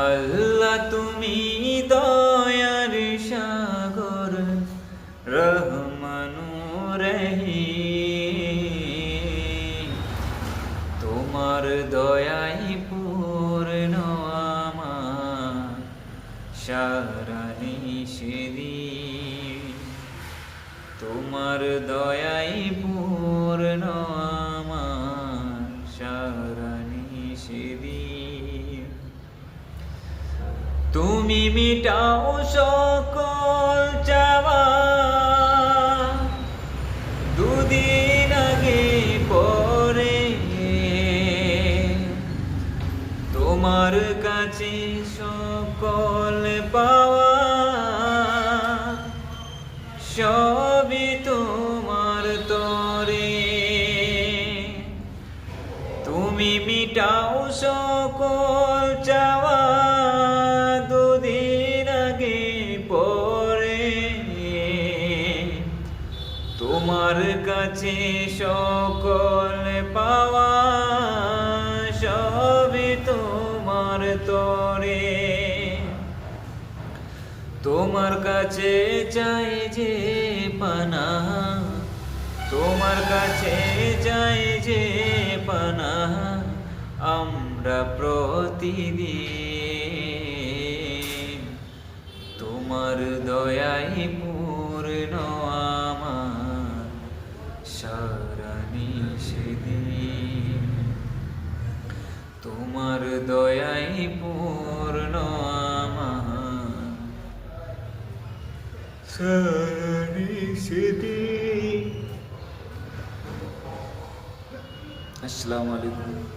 আল্লাহ তুমি দয়ার সাগর, রহমানু রহিম। তোমার দয়াই পূর্ণ আমার সারা নিষেদিন। তোমার দয়াই পূর্ণ আমার সারা নিষেদিন। তুমি মিটাও সকল চাওয়া, দুদিন আগে পরে তোমার কাছে সকল পাওয়া, সবই তোমার তরে। তুমি মিটাও সকল চাওয়া, দুদিন আগে পরে তোমার কাছে সকল পাওয়া, সবই তোমার তরে। তোমার কাছে চাই যে পানা, তোমার কাছে চাই যে পানা আমরা প্রতিদিন। তোমার দয়াই পূর্ণ আমার সারা নিষেদিন। তোমার দয়াই পূর্ণ আমার সারা নিষেদিন। আসসালামু আলাইকুম।